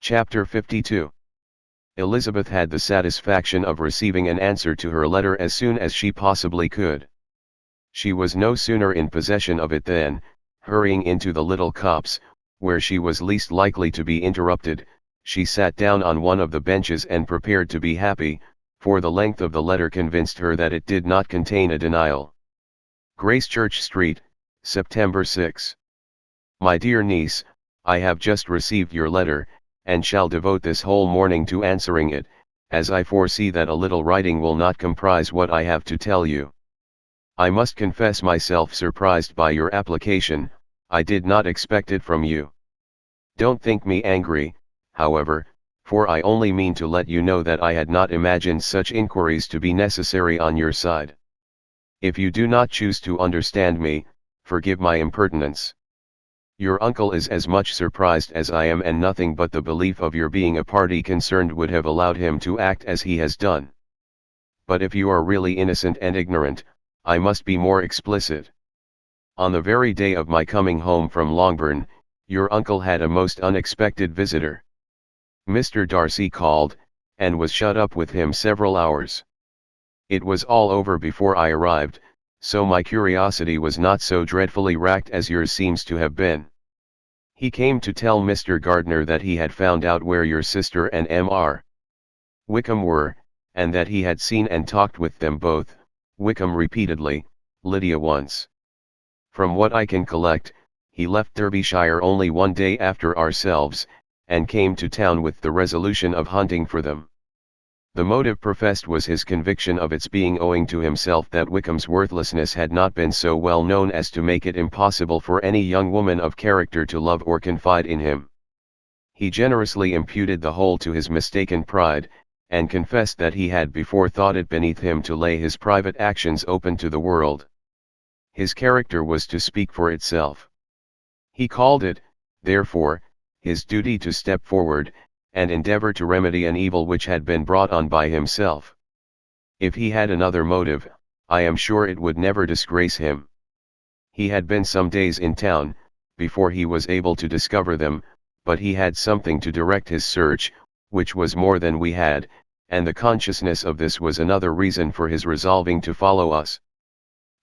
Chapter 52. Elizabeth had the satisfaction of receiving an answer to her letter as soon as she possibly could. She was no sooner in possession of it than, hurrying into the little copse, where she was least likely to be interrupted, she sat down on one of the benches and prepared to be happy, for the length of the letter convinced her that it did not contain a denial. Gracechurch Street, September 6. My dear niece, I have just received your letter, and shall devote this whole morning to answering it, as I foresee that a little writing will not comprise what I have to tell you. I must confess myself surprised by your application. I did not expect it from you. Don't think me angry, however, for I only mean to let you know that I had not imagined such inquiries to be necessary on your side. If you do not choose to understand me, forgive my impertinence. Your uncle is as much surprised as I am, and nothing but the belief of your being a party concerned would have allowed him to act as he has done. But if you are really innocent and ignorant, I must be more explicit. On the very day of my coming home from Longbourn, your uncle had a most unexpected visitor. Mr. Darcy called, and was shut up with him several hours. It was all over before I arrived, so my curiosity was not so dreadfully racked as yours seems to have been. He came to tell Mr. Gardiner that he had found out where your sister and Mr. Wickham were, and that he had seen and talked with them both, Wickham repeatedly, Lydia once. From what I can collect, he left Derbyshire only one day after ourselves, and came to town with the resolution of hunting for them. The motive professed was his conviction of its being owing to himself that Wickham's worthlessness had not been so well known as to make it impossible for any young woman of character to love or confide in him. He generously imputed the whole to his mistaken pride, and confessed that he had before thought it beneath him to lay his private actions open to the world. His character was to speak for itself. He called it, therefore, his duty to step forward, and endeavor to remedy an evil which had been brought on by himself. If he had another motive, I am sure it would never disgrace him. He had been some days in town, before he was able to discover them, but he had something to direct his search, which was more than we had, and the consciousness of this was another reason for his resolving to follow us.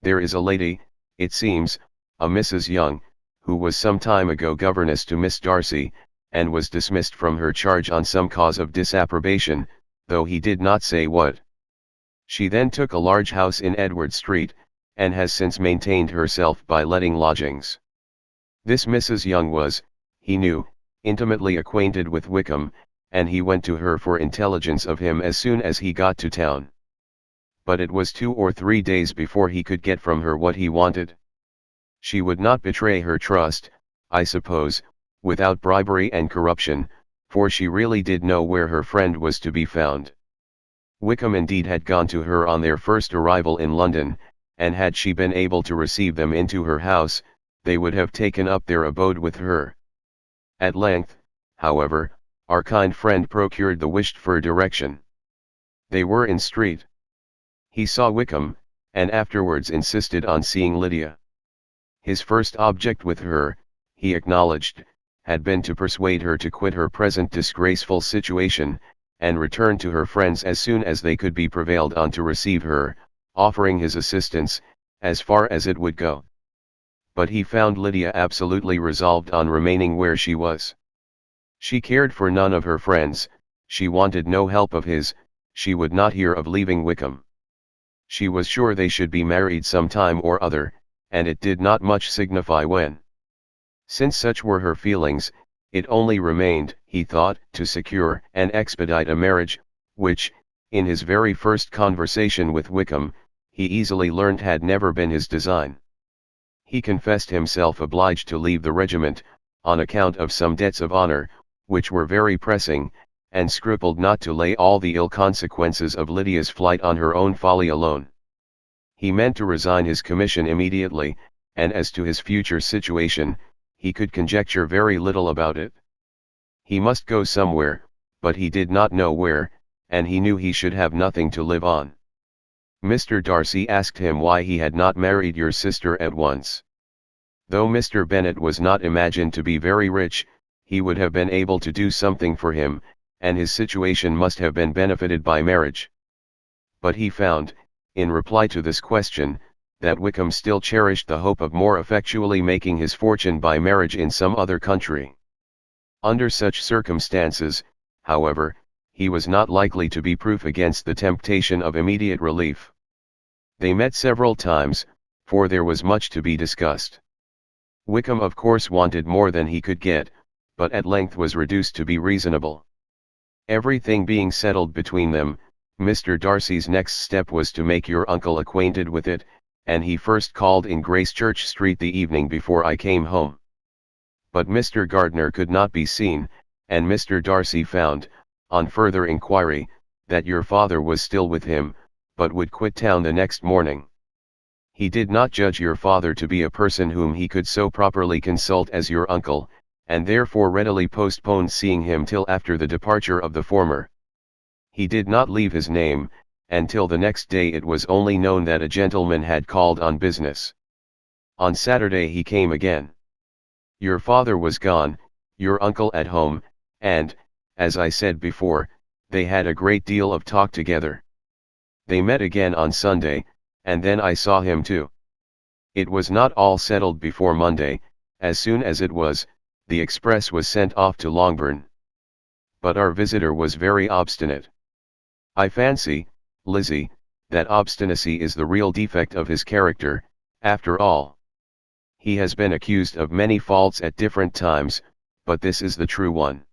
There is a lady, it seems, a Mrs. Young, who was some time ago governess to Miss Darcy, and was dismissed from her charge on some cause of disapprobation, though he did not say what. She then took a large house in Edward Street, and has since maintained herself by letting lodgings. This Mrs. Young was, he knew, intimately acquainted with Wickham, and he went to her for intelligence of him as soon as he got to town. But it was 2 or 3 days before he could get from her what he wanted. She would not betray her trust, I suppose, without bribery and corruption, for she really did know where her friend was to be found. Wickham indeed had gone to her on their first arrival in London, and had she been able to receive them into her house, they would have taken up their abode with her. At length, however, our kind friend procured the wished-for direction. They were in street. He saw Wickham, and afterwards insisted on seeing Lydia. His first object with her, he acknowledged, had been to persuade her to quit her present disgraceful situation, and return to her friends as soon as they could be prevailed on to receive her, offering his assistance, as far as it would go. But he found Lydia absolutely resolved on remaining where she was. She cared for none of her friends, she wanted no help of his, she would not hear of leaving Wickham. She was sure they should be married some time or other, and it did not much signify when. Since such were her feelings, it only remained, he thought, to secure and expedite a marriage, which, in his very first conversation with Wickham, he easily learned had never been his design. He confessed himself obliged to leave the regiment, on account of some debts of honor, which were very pressing, and scrupled not to lay all the ill consequences of Lydia's flight on her own folly alone. He meant to resign his commission immediately, and as to his future situation, he could conjecture very little about it. He must go somewhere, but he did not know where, and he knew he should have nothing to live on. Mr. Darcy asked him why he had not married your sister at once. Though Mr. Bennet was not imagined to be very rich, he would have been able to do something for him, and his situation must have been benefited by marriage. But he found, in reply to this question, that Wickham still cherished the hope of more effectually making his fortune by marriage in some other country. Under such circumstances, however, he was not likely to be proof against the temptation of immediate relief. They met several times, for there was much to be discussed. Wickham of course wanted more than he could get, but at length was reduced to be reasonable. Everything being settled between them, Mr. Darcy's next step was to make your uncle acquainted with it, and he first called in Gracechurch Street the evening before I came home. But Mr. Gardiner could not be seen, and Mr. Darcy found, on further inquiry, that your father was still with him, but would quit town the next morning. He did not judge your father to be a person whom he could so properly consult as your uncle, and therefore readily postponed seeing him till after the departure of the former. He did not leave his name, and till the next day it was only known that a gentleman had called on business. On Saturday he came again. Your father was gone, your uncle at home, and, as I said before, they had a great deal of talk together. They met again on Sunday, and then I saw him too. It was not all settled before Monday. As soon as it was, the express was sent off to Longbourn. But our visitor was very obstinate. I fancy, Lizzie, that obstinacy is the real defect of his character, after all. He has been accused of many faults at different times, but this is the true one.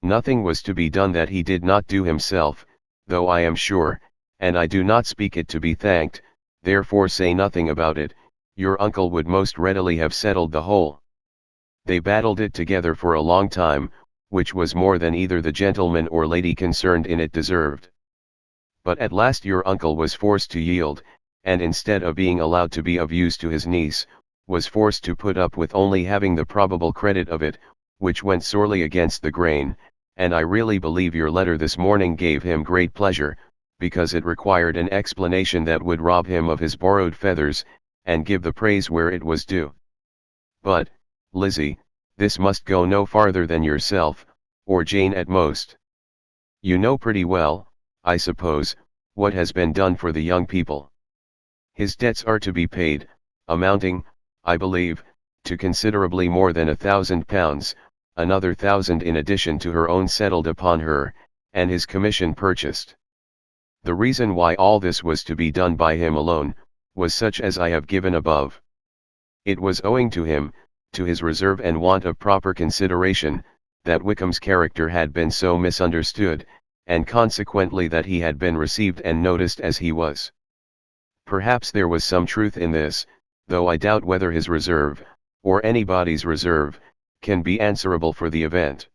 Nothing was to be done that he did not do himself, though I am sure, and I do not speak it to be thanked, therefore say nothing about it, your uncle would most readily have settled the whole. They battled it together for a long time, which was more than either the gentleman or lady concerned in it deserved. But at last your uncle was forced to yield, and instead of being allowed to be of use to his niece, was forced to put up with only having the probable credit of it, which went sorely against the grain, and I really believe your letter this morning gave him great pleasure, because it required an explanation that would rob him of his borrowed feathers, and give the praise where it was due. But, Lizzie, this must go no farther than yourself, or Jane at most. You know pretty well, I suppose, what has been done for the young people. His debts are to be paid, amounting, I believe, to considerably more than £1,000, another 1,000 in addition to her own settled upon her, and his commission purchased. The reason why all this was to be done by him alone, was such as I have given above. It was owing to him, to his reserve and want of proper consideration, that Wickham's character had been so misunderstood, and consequently that he had been received and noticed as he was. Perhaps there was some truth in this, though I doubt whether his reserve, or anybody's reserve, can be answerable for the event.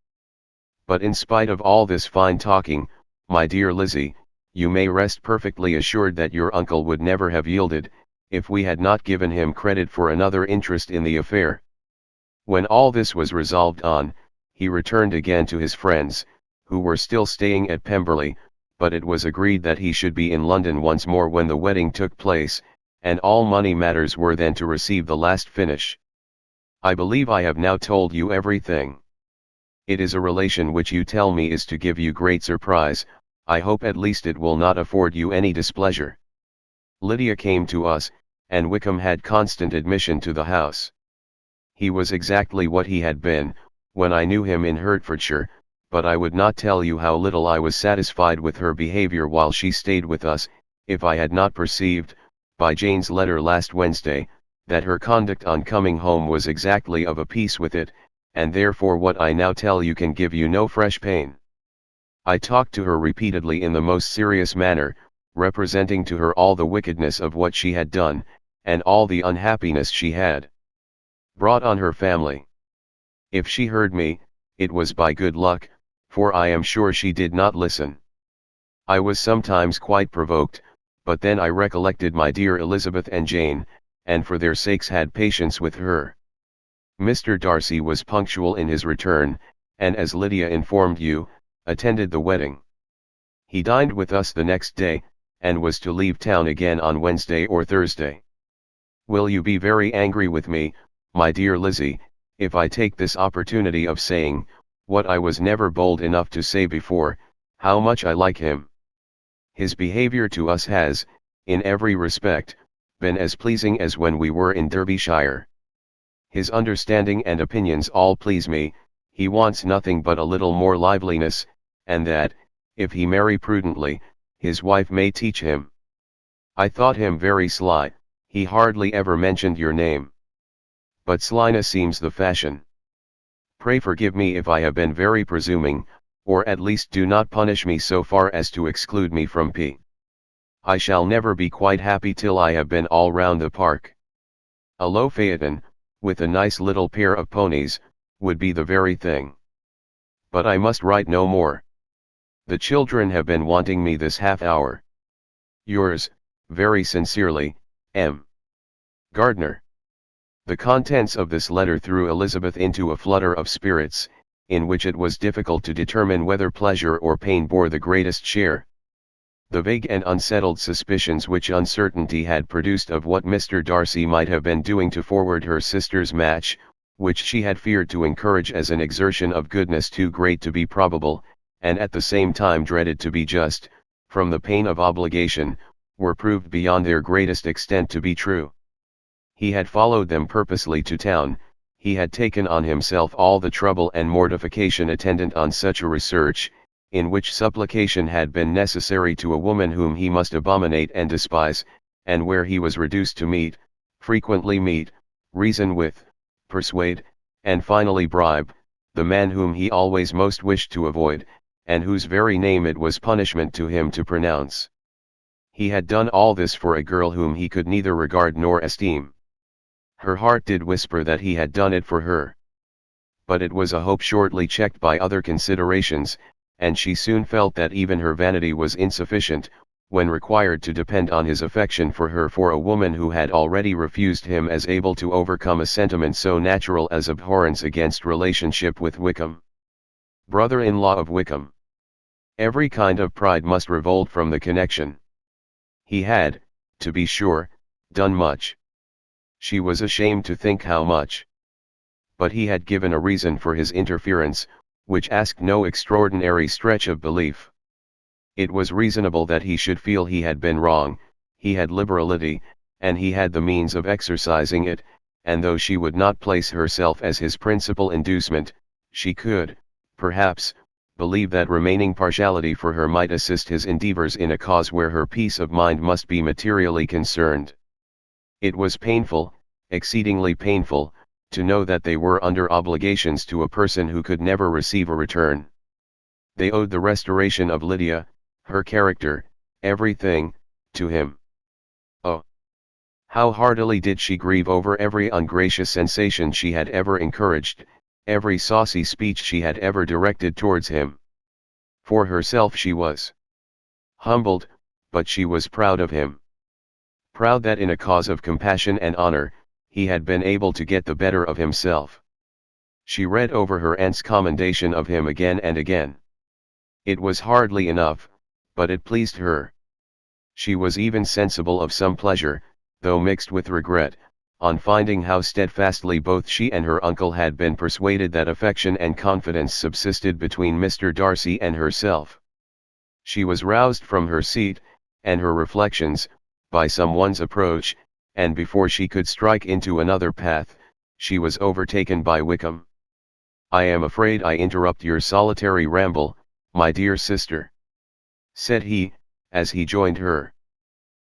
But in spite of all this fine talking, my dear Lizzie, you may rest perfectly assured that your uncle would never have yielded, if we had not given him credit for another interest in the affair. When all this was resolved on, he returned again to his friends, who were still staying at Pemberley, but it was agreed that he should be in London once more when the wedding took place, and all money matters were then to receive the last finish. I believe I have now told you everything. It is a relation which you tell me is to give you great surprise. I hope at least it will not afford you any displeasure. Lydia came to us, and Wickham had constant admission to the house. He was exactly what he had been, when I knew him in Hertfordshire, but I would not tell you how little I was satisfied with her behavior while she stayed with us, if I had not perceived, by Jane's letter last Wednesday, that her conduct on coming home was exactly of a piece with it, and therefore what I now tell you can give you no fresh pain. I talked to her repeatedly in the most serious manner, representing to her all the wickedness of what she had done, and all the unhappiness she had brought on her family. If she heard me, it was by good luck, for I am sure she did not listen. I was sometimes quite provoked, but then I recollected my dear Elizabeth and Jane, and for their sakes had patience with her. Mr. Darcy was punctual in his return, and as Lydia informed you, attended the wedding. He dined with us the next day, and was to leave town again on Wednesday or Thursday. Will you be very angry with me, my dear Lizzie, if I take this opportunity of saying, what I was never bold enough to say before, how much I like him. His behavior to us has, in every respect, been as pleasing as when we were in Derbyshire. His understanding and opinions all please me. He wants nothing but a little more liveliness, and that, if he marry prudently, his wife may teach him. I thought him very sly, he hardly ever mentioned your name. But slyness seems the fashion. Pray forgive me if I have been very presuming, or at least do not punish me so far as to exclude me from P. I shall never be quite happy till I have been all round the park. A low phaeton, with a nice little pair of ponies, would be the very thing. But I must write no more. The children have been wanting me this half hour. Yours, very sincerely, M. Gardner. The contents of this letter threw Elizabeth into a flutter of spirits, in which it was difficult to determine whether pleasure or pain bore the greatest share. The vague and unsettled suspicions which uncertainty had produced of what Mr. Darcy might have been doing to forward her sister's match, which she had feared to encourage as an exertion of goodness too great to be probable, and at the same time dreaded to be just, from the pain of obligation, were proved beyond their greatest extent to be true. He had followed them purposely to town, he had taken on himself all the trouble and mortification attendant on such a research, in which supplication had been necessary to a woman whom he must abominate and despise, and where he was reduced to frequently meet, reason with, persuade, and finally bribe, the man whom he always most wished to avoid, and whose very name it was punishment to him to pronounce. He had done all this for a girl whom he could neither regard nor esteem. Her heart did whisper that he had done it for her. But it was a hope shortly checked by other considerations, and she soon felt that even her vanity was insufficient, when required to depend on his affection for her, for a woman who had already refused him as able to overcome a sentiment so natural as abhorrence against relationship with Wickham. Brother-in-law of Wickham. Every kind of pride must revolt from the connection. He had, to be sure, done much. She was ashamed to think how much. But he had given a reason for his interference, which asked no extraordinary stretch of belief. It was reasonable that he should feel he had been wrong, he had liberality, and he had the means of exercising it, and though she would not place herself as his principal inducement, she could, perhaps, believe that remaining partiality for her might assist his endeavors in a cause where her peace of mind must be materially concerned. It was painful, exceedingly painful, to know that they were under obligations to a person who could never receive a return. They owed the restoration of Lydia, her character, everything, to him. Oh! How heartily did she grieve over every ungracious sensation she had ever encouraged, every saucy speech she had ever directed towards him. For herself she was humbled, but she was proud of him. Proud that in a cause of compassion and honor, he had been able to get the better of himself. She read over her aunt's commendation of him again and again. It was hardly enough, but it pleased her. She was even sensible of some pleasure, though mixed with regret, on finding how steadfastly both she and her uncle had been persuaded that affection and confidence subsisted between Mr. Darcy and herself. She was roused from her seat, and her reflections, by someone's approach, and before she could strike into another path, she was overtaken by Wickham. "I am afraid I interrupt your solitary ramble, my dear sister," said he, as he joined her.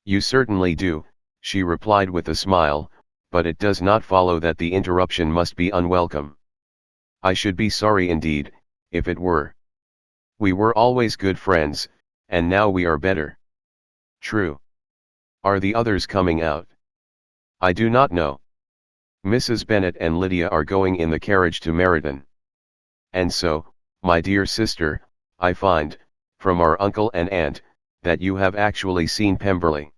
"You certainly do," she replied with a smile, "but it does not follow that the interruption must be unwelcome. I should be sorry indeed, if it were. We were always good friends, and now we are better." "True. Are the others coming out?" "I do not know. Mrs. Bennet and Lydia are going in the carriage to Meryton. And so, my dear sister, I find, from our uncle and aunt, that you have actually seen Pemberley."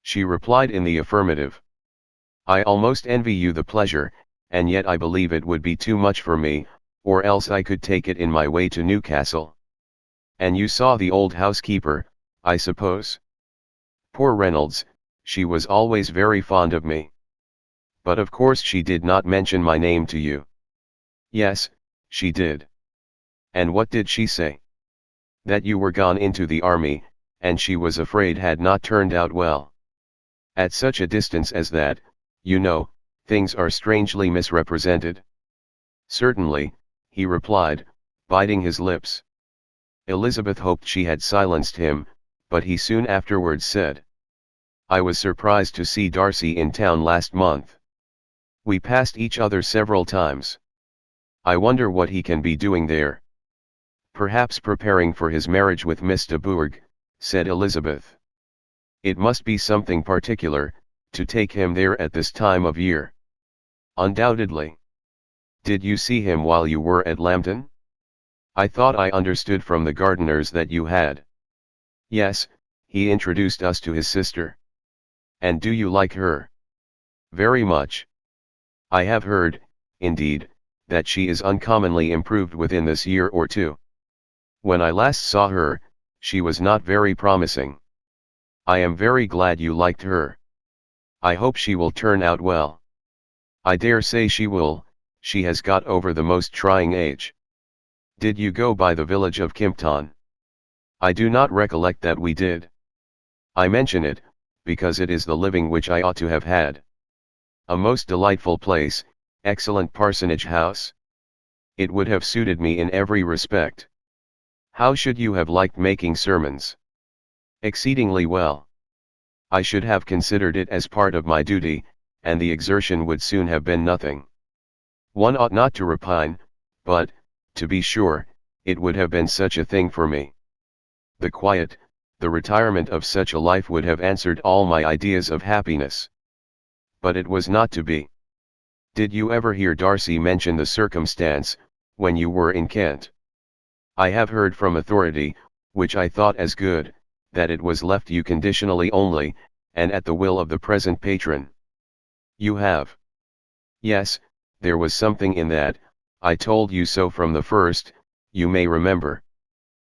She replied in the affirmative. "I almost envy you the pleasure, and yet I believe it would be too much for me, or else I could take it in my way to Newcastle. And you saw the old housekeeper, I suppose?" "Poor Reynolds, she was always very fond of me." But of course she did not mention my name to you. Yes, she did. And what did she say? That you were gone into the army, and she was afraid had not turned out well. At such a distance as that, you know, things are strangely misrepresented. Certainly, he replied, biting his lips. Elizabeth hoped she had silenced him, but he soon afterwards said, I was surprised to see Darcy in town last month. We passed each other several times. I wonder what he can be doing there. Perhaps preparing for his marriage with Miss de Bourgh, said Elizabeth. It must be something particular, to take him there at this time of year. Undoubtedly. Did you see him while you were at Lambton? I thought I understood from the gardeners that you had. Yes, he introduced us to his sister. And do you like her? Very much. I have heard, indeed, that she is uncommonly improved within this year or two. When I last saw her, she was not very promising. I am very glad you liked her. I hope she will turn out well. I dare say she will, she has got over the most trying age. Did you go by the village of Kimpton? I do not recollect that we did. I mention it, because it is the living which I ought to have had. A most delightful place, excellent parsonage house. It would have suited me in every respect. How should you have liked making sermons? Exceedingly well. I should have considered it as part of my duty, and the exertion would soon have been nothing. One ought not to repine, but, to be sure, it would have been such a thing for me. The quiet, the retirement of such a life would have answered all my ideas of happiness. But it was not to be. Did you ever hear Darcy mention the circumstance, when you were in Kent? I have heard from authority, which I thought as good, that it was left you conditionally only, and at the will of the present patron. You have? Yes, there was something in that, I told you so from the first, you may remember.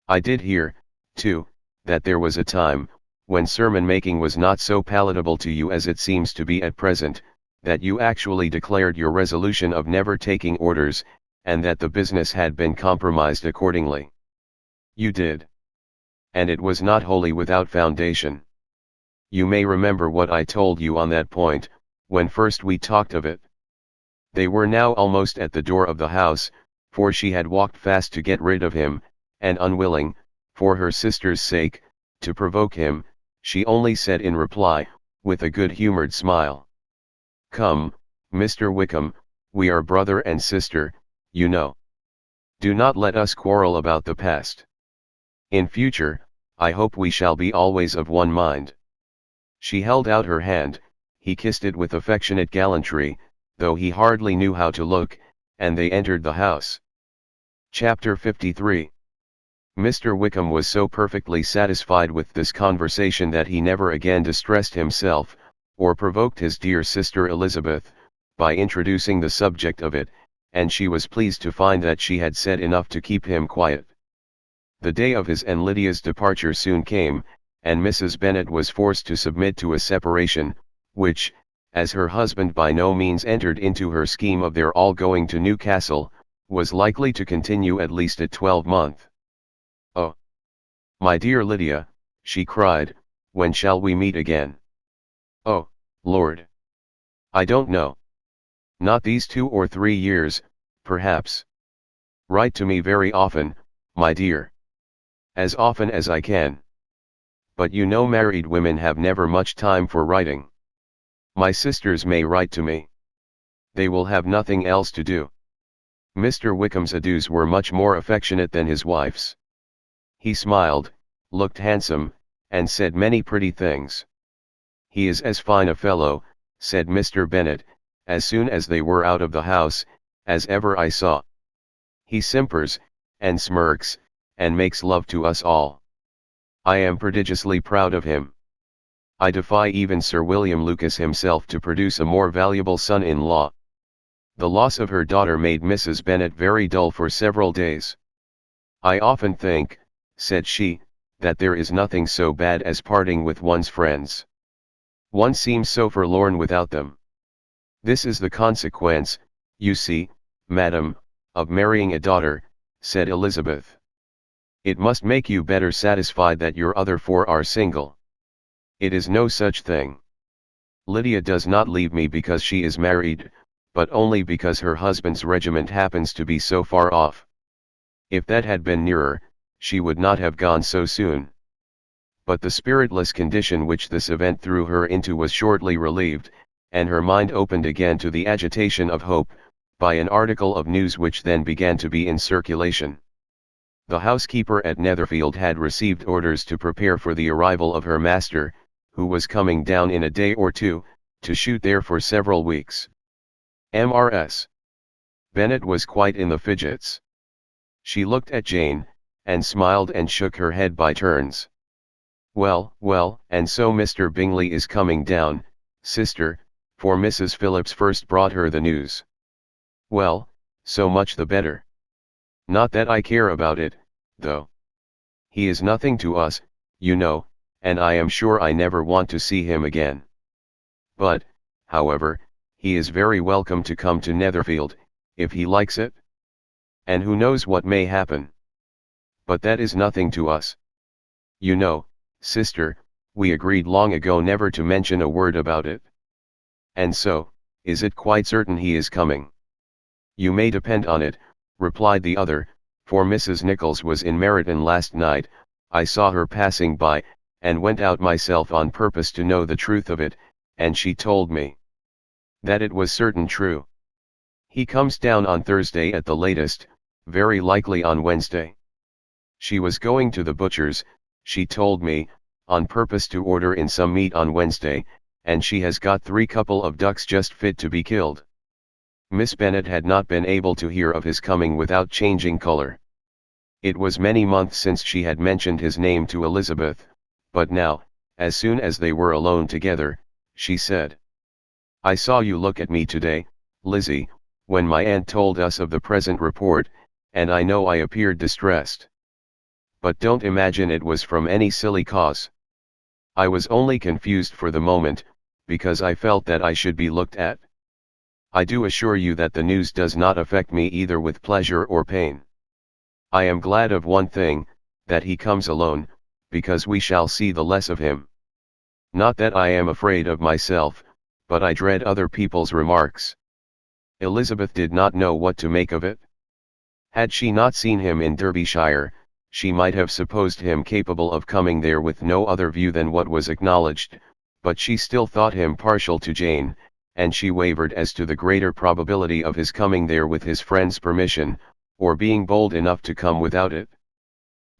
I did hear, too, that there was a time, when sermon making was not so palatable to you as it seems to be at present, that you actually declared your resolution of never taking orders, and that the business had been compromised accordingly. You did. And it was not wholly without foundation. You may remember what I told you on that point, when first we talked of it. They were now almost at the door of the house, for she had walked fast to get rid of him, and unwilling, for her sister's sake, to provoke him, she only said in reply, with a good-humoured smile, Come, Mr. Wickham, we are brother and sister, you know. Do not let us quarrel about the past. In future, I hope we shall be always of one mind. She held out her hand, he kissed it with affectionate gallantry, though he hardly knew how to look, and they entered the house. Chapter 53. Mr. Wickham was so perfectly satisfied with this conversation that he never again distressed himself, or provoked his dear sister Elizabeth, by introducing the subject of it, and she was pleased to find that she had said enough to keep him quiet. The day of his and Lydia's departure soon came, and Mrs. Bennet was forced to submit to a separation, which, as her husband by no means entered into her scheme of their all going to Newcastle, was likely to continue at least a 12-month. Oh, my dear Lydia, she cried, when shall we meet again? Oh, Lord! I don't know. Not these 2 or 3 years, perhaps. Write to me very often, my dear. As often as I can. But you know married women have never much time for writing. My sisters may write to me. They will have nothing else to do. Mr. Wickham's adieus were much more affectionate than his wife's. He smiled, looked handsome, and said many pretty things. He is as fine a fellow, said Mr. Bennet, as soon as they were out of the house, as ever I saw. He simpers, and smirks, and makes love to us all. I am prodigiously proud of him. I defy even Sir William Lucas himself to produce a more valuable son-in-law. The loss of her daughter made Mrs. Bennet very dull for several days. I often think, said she, that there is nothing so bad as parting with one's friends. One seems so forlorn without them. This is the consequence, you see, madam, of marrying a daughter, said Elizabeth. It must make you better satisfied that your other four are single. It is no such thing. Lydia does not leave me because she is married, but only because her husband's regiment happens to be so far off. If that had been nearer, she would not have gone so soon. But the spiritless condition which this event threw her into was shortly relieved, and her mind opened again to the agitation of hope, by an article of news which then began to be in circulation. The housekeeper at Netherfield had received orders to prepare for the arrival of her master, who was coming down in a day or two, to shoot there for several weeks. Mrs. Bennet was quite in the fidgets. She looked at Jane, and smiled and shook her head by turns. Well, well, and so Mr. Bingley is coming down, sister, for Mrs. Phillips first brought her the news. Well, so much the better. Not that I care about it, though. He is nothing to us, you know, and I am sure I never want to see him again. But, however, he is very welcome to come to Netherfield, if he likes it. And who knows what may happen. But that is nothing to us. You know, sister, we agreed long ago never to mention a word about it. And so, is it quite certain he is coming? You may depend on it, replied the other, for Mrs. Nichols was in Meryton last night. I saw her passing by, and went out myself on purpose to know the truth of it, and she told me that it was certain true. He comes down on Thursday at the latest, very likely on Wednesday. She was going to the butcher's, she told me, on purpose to order in some meat on Wednesday, and she has got 3 couple of ducks just fit to be killed. Miss Bennet had not been able to hear of his coming without changing colour. It was many months since she had mentioned his name to Elizabeth, but now, as soon as they were alone together, she said, I saw you look at me today, Lizzie, when my aunt told us of the present report, and I know I appeared distressed. But don't imagine it was from any silly cause. I was only confused for the moment, because I felt that I should be looked at. I do assure you that the news does not affect me either with pleasure or pain. I am glad of one thing, that he comes alone, because we shall see the less of him. Not that I am afraid of myself, but I dread other people's remarks. Elizabeth did not know what to make of it. Had she not seen him in Derbyshire, she might have supposed him capable of coming there with no other view than what was acknowledged, but she still thought him partial to Jane, and she wavered as to the greater probability of his coming there with his friend's permission, or being bold enough to come without it.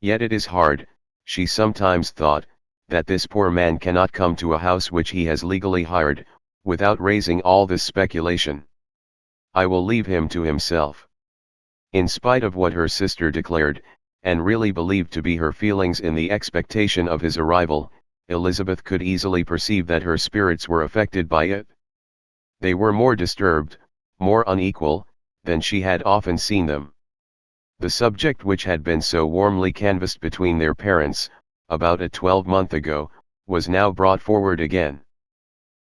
Yet it is hard, she sometimes thought, that this poor man cannot come to a house which he has legally hired, without raising all this speculation. I will leave him to himself. In spite of what her sister declared, and really believed to be her feelings in the expectation of his arrival, Elizabeth could easily perceive that her spirits were affected by it. They were more disturbed, more unequal, than she had often seen them. The subject which had been so warmly canvassed between their parents, about a 12-month ago, was now brought forward again.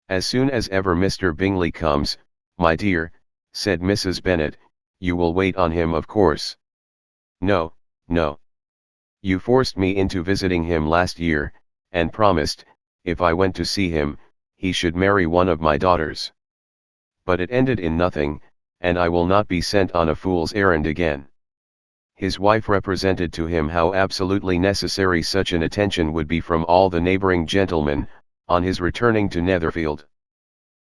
As soon as ever Mr. Bingley comes, my dear, said Mrs. Bennet, you will wait on him of course. No, no. You forced me into visiting him last year, and promised, if I went to see him, he should marry one of my daughters. But it ended in nothing, and I will not be sent on a fool's errand again. His wife represented to him how absolutely necessary such an attention would be from all the neighbouring gentlemen, on his returning to Netherfield.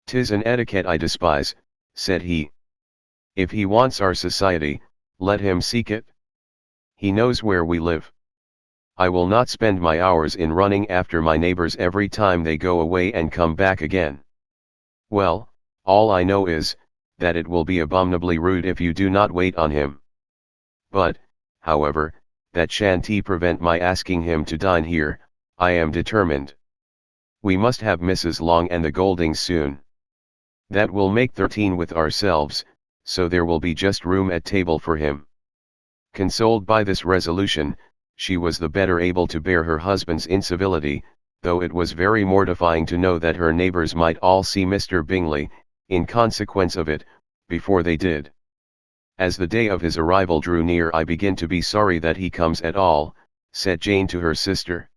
"'Tis an etiquette I despise," said he. "If he wants our society, let him seek it. He knows where we live. I will not spend my hours in running after my neighbors every time they go away and come back again. Well, all I know is, that it will be abominably rude if you do not wait on him. But, however, that shan't prevent my asking him to dine here. I am determined. We must have Mrs. Long and the Goldings soon. That will make 13 with ourselves, so there will be just room at table for him." Consoled by this resolution, she was the better able to bear her husband's incivility, though it was very mortifying to know that her neighbours might all see Mr. Bingley, in consequence of it, before they did. As the day of his arrival drew near, I begin to be sorry that he comes at all, said Jane to her sister.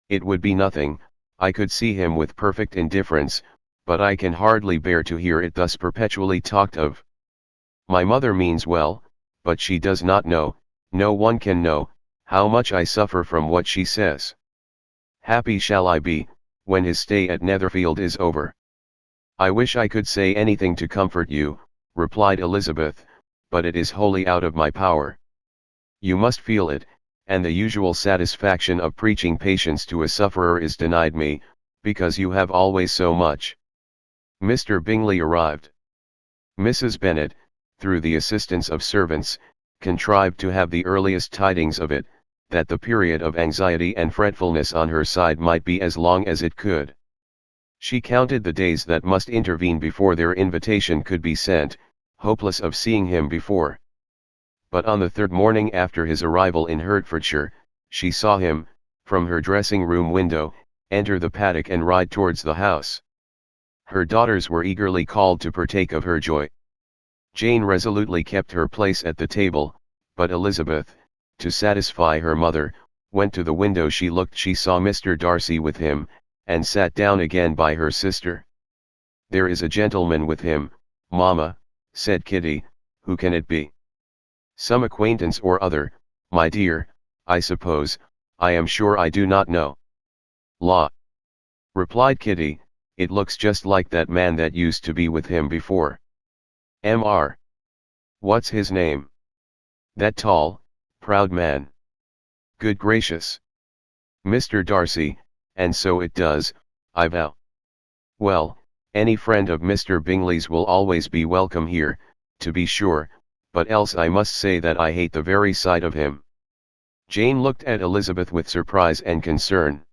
It would be nothing, I could see him with perfect indifference, but I can hardly bear to hear it thus perpetually talked of. My mother means well, but she does not know, no one can know, how much I suffer from what she says. Happy shall I be, when his stay at Netherfield is over. I wish I could say anything to comfort you, replied Elizabeth, but it is wholly out of my power. You must feel it, and the usual satisfaction of preaching patience to a sufferer is denied me, because you have always so much. Mr. Bingley arrived. Mrs. Bennet, through the assistance of servants, contrived to have the earliest tidings of it, that the period of anxiety and fretfulness on her side might be as long as it could. She counted the days that must intervene before their invitation could be sent, hopeless of seeing him before. But on the third morning after his arrival in Hertfordshire, she saw him, from her dressing-room window, enter the paddock and ride towards the house. Her daughters were eagerly called to partake of her joy. Jane resolutely kept her place at the table, but Elizabeth, to satisfy her mother, went to the window. She saw Mr. Darcy with him, and sat down again by her sister. There is a gentleman with him, mamma, said Kitty. Who can it be? Some acquaintance or other, my dear, I suppose. I am sure I do not know. La, replied Kitty, it looks just like that man that used to be with him before. Mr. What's his name? That tall, proud man. Good gracious. Mr. Darcy, and so it does, I vow. Well, any friend of Mr. Bingley's will always be welcome here, to be sure, but else I must say that I hate the very sight of him. Jane looked at Elizabeth with surprise and concern.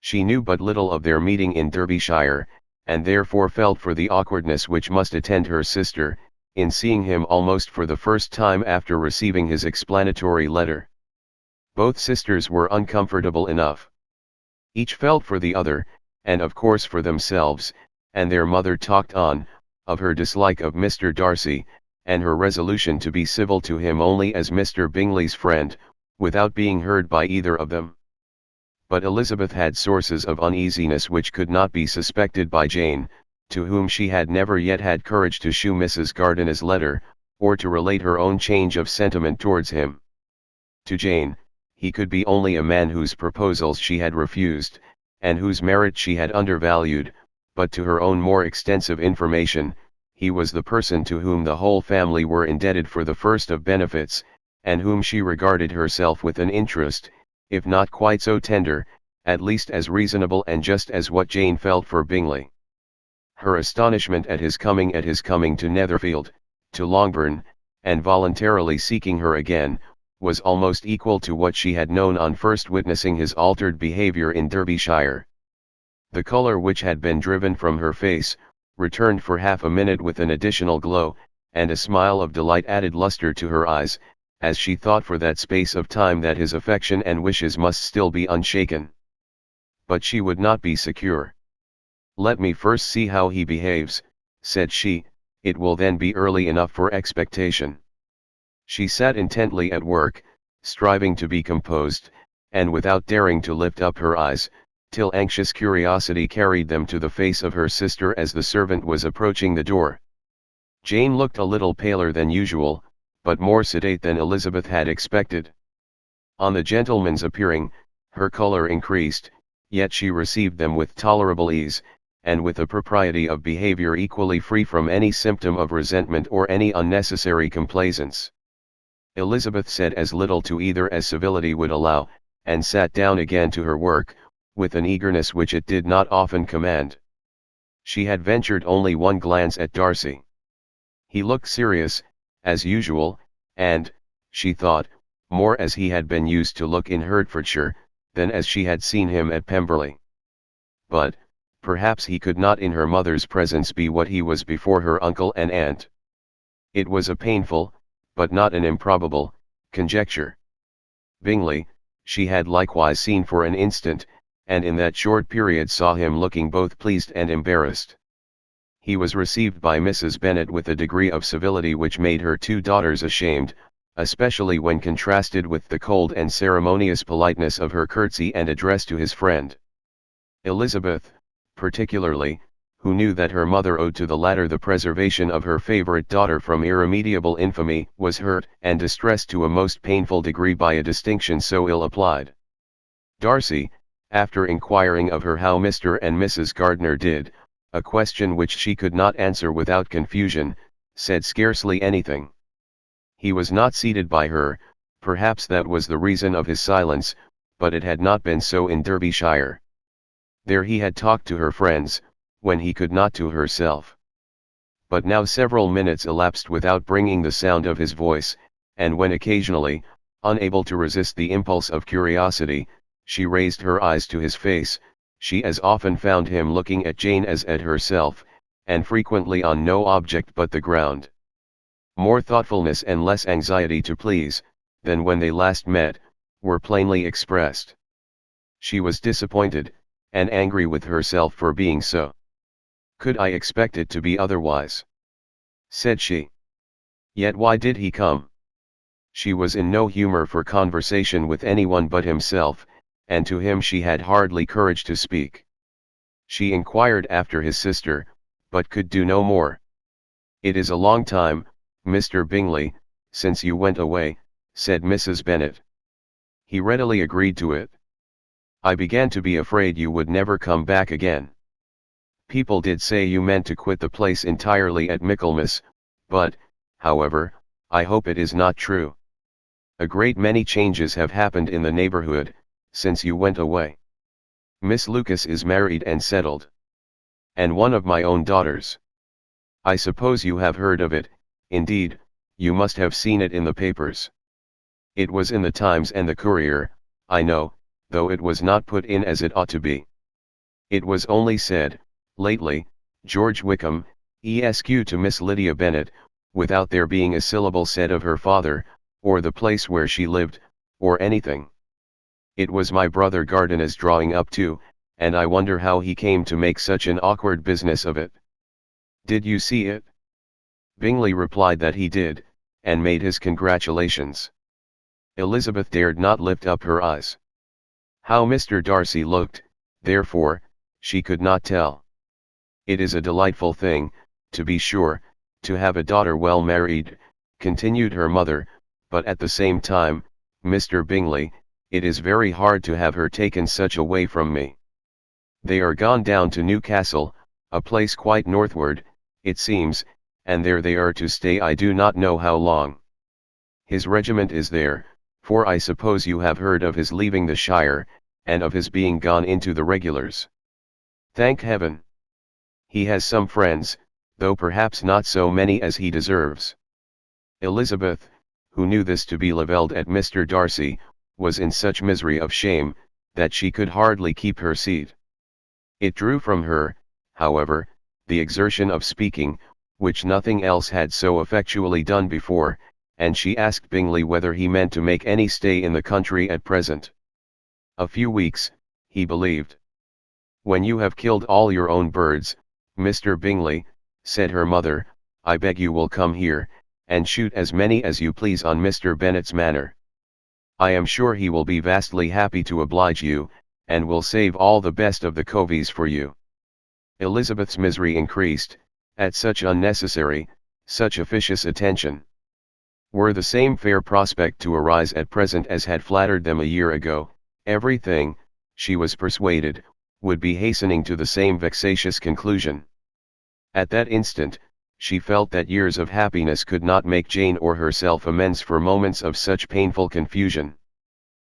She knew but little of their meeting in Derbyshire, and therefore felt for the awkwardness which must attend her sister, in seeing him almost for the first time after receiving his explanatory letter. Both sisters were uncomfortable enough. Each felt for the other, and of course for themselves, and their mother talked on, of her dislike of Mr. Darcy, and her resolution to be civil to him only as Mr. Bingley's friend, without being heard by either of them. But Elizabeth had sources of uneasiness which could not be suspected by Jane, to whom she had never yet had courage to shew Mrs. Gardiner's letter, or to relate her own change of sentiment towards him. To Jane, he could be only a man whose proposals she had refused, and whose merit she had undervalued, but to her own more extensive information, he was the person to whom the whole family were indebted for the first of benefits, and whom she regarded herself with an interest, if not quite so tender, at least as reasonable and just as what Jane felt for Bingley. Her astonishment at his coming to Netherfield, to Longbourn, and voluntarily seeking her again, was almost equal to what she had known on first witnessing his altered behaviour in Derbyshire. The colour which had been driven from her face, returned for half a minute with an additional glow, and a smile of delight added lustre to her eyes, as she thought for that space of time that his affection and wishes must still be unshaken. But she would not be secure. Let me first see how he behaves, said she, it will then be early enough for expectation. She sat intently at work, striving to be composed, and without daring to lift up her eyes, till anxious curiosity carried them to the face of her sister as the servant was approaching the door. Jane looked a little paler than usual, but more sedate than Elizabeth had expected. On the gentleman's appearing, her colour increased, yet she received them with tolerable ease, and with a propriety of behaviour equally free from any symptom of resentment or any unnecessary complaisance. Elizabeth said as little to either as civility would allow, and sat down again to her work, with an eagerness which it did not often command. She had ventured only one glance at Darcy. He looked serious, as usual, and, she thought, more as he had been used to look in Hertfordshire, than as she had seen him at Pemberley. But, perhaps he could not in her mother's presence be what he was before her uncle and aunt. It was a painful, but not an improbable, conjecture. Bingley, she had likewise seen for an instant, and in that short period saw him looking both pleased and embarrassed. He was received by Mrs. Bennet with a degree of civility which made her two daughters ashamed, especially when contrasted with the cold and ceremonious politeness of her curtsy and address to his friend. Elizabeth, particularly, who knew that her mother owed to the latter the preservation of her favourite daughter from irremediable infamy, was hurt and distressed to a most painful degree by a distinction so ill applied. Darcy, after inquiring of her how Mr. and Mrs. Gardiner did, a question which she could not answer without confusion, said scarcely anything. He was not seated by her, perhaps that was the reason of his silence, but it had not been so in Derbyshire. There he had talked to her friends, when he could not to herself. But now several minutes elapsed without bringing the sound of his voice, and when occasionally, unable to resist the impulse of curiosity, she raised her eyes to his face, she as often found him looking at Jane as at herself, and frequently on no object but the ground. More thoughtfulness and less anxiety to please, than when they last met, were plainly expressed. She was disappointed, and angry with herself for being so. "Could I expect it to be otherwise?" said she. "Yet why did he come?" She was in no humor for conversation with anyone but himself, and to him she had hardly courage to speak. She inquired after his sister, but could do no more. "It is a long time, Mr. Bingley, since you went away," said Mrs. Bennet. He readily agreed to it. "I began to be afraid you would never come back again. People did say you meant to quit the place entirely at Michaelmas, but, however, I hope it is not true. A great many changes have happened in the neighbourhood, since you went away. Miss Lucas is married and settled. And one of my own daughters. I suppose you have heard of it, indeed, you must have seen it in the papers. It was in the Times and the Courier, I know, though it was not put in as it ought to be. It was only said, lately, George Wickham, Esq. to Miss Lydia Bennet, without there being a syllable said of her father, or the place where she lived, or anything. It was my brother Gardiner's drawing up too, and I wonder how he came to make such an awkward business of it. Did you see it?" Bingley replied that he did, and made his congratulations. Elizabeth dared not lift up her eyes. How Mr. Darcy looked, therefore, she could not tell. "It is a delightful thing, to be sure, to have a daughter well married," continued her mother, "but at the same time, Mr. Bingley, it is very hard to have her taken such away from me. They are gone down to Newcastle, a place quite northward, it seems, and there they are to stay I do not know how long. His regiment is there, for I suppose you have heard of his leaving the shire, and of his being gone into the regulars. Thank heaven! He has some friends, though perhaps not so many as he deserves." Elizabeth, who knew this to be levelled at Mr. Darcy, was in such misery of shame, that she could hardly keep her seat. It drew from her, however, the exertion of speaking, which nothing else had so effectually done before, and she asked Bingley whether he meant to make any stay in the country at present. "A few weeks," he believed. "When you have killed all your own birds, Mr. Bingley," said her mother, "I beg you will come here, and shoot as many as you please on Mr. Bennet's manor. I am sure he will be vastly happy to oblige you, and will save all the best of the coveys for you." Elizabeth's misery increased, at such unnecessary, such officious attention. Were the same fair prospect to arise at present as had flattered them a year ago, everything, she was persuaded, would be hastening to the same vexatious conclusion. At that instant, she felt that years of happiness could not make Jane or herself amends for moments of such painful confusion.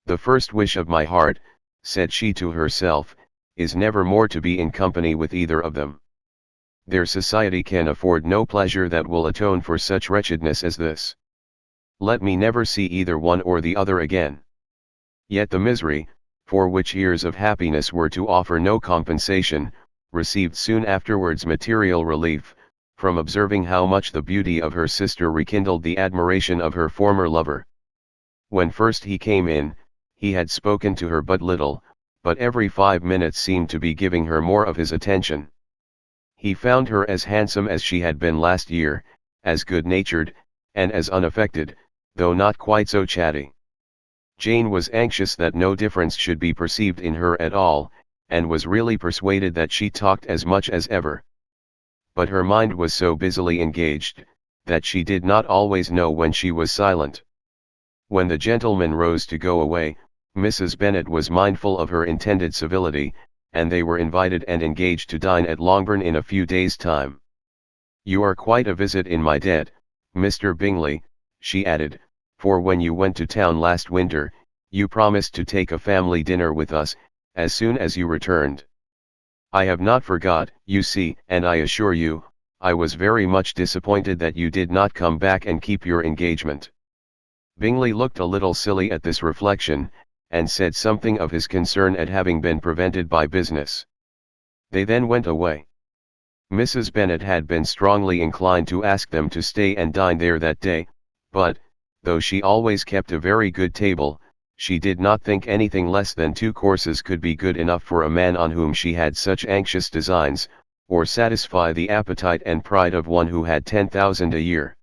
"The first wish of my heart," said she to herself, "is never more to be in company with either of them. Their society can afford no pleasure that will atone for such wretchedness as this. Let me never see either one or the other again." Yet the misery, for which years of happiness were to offer no compensation, received soon afterwards material relief, from observing how much the beauty of her sister rekindled the admiration of her former lover. When first he came in, he had spoken to her but little, but every 5 minutes seemed to be giving her more of his attention. He found her as handsome as she had been last year, as good-natured, and as unaffected, though not quite so chatty. Jane was anxious that no difference should be perceived in her at all, and was really persuaded that she talked as much as ever. But her mind was so busily engaged, that she did not always know when she was silent. When the gentleman rose to go away, Mrs. Bennet was mindful of her intended civility, and they were invited and engaged to dine at Longbourn in a few days' time. "You are quite a visit in my debt, Mr. Bingley," she added, "for when you went to town last winter, you promised to take a family dinner with us, as soon as you returned. I have not forgot, you see, and I assure you, I was very much disappointed that you did not come back and keep your engagement." Bingley looked a little silly at this reflection, and said something of his concern at having been prevented by business. They then went away. Mrs. Bennet had been strongly inclined to ask them to stay and dine there that day, but, though she always kept a very good table, she did not think anything less than 2 courses could be good enough for a man on whom she had such anxious designs, or satisfy the appetite and pride of one who had 10,000 a year.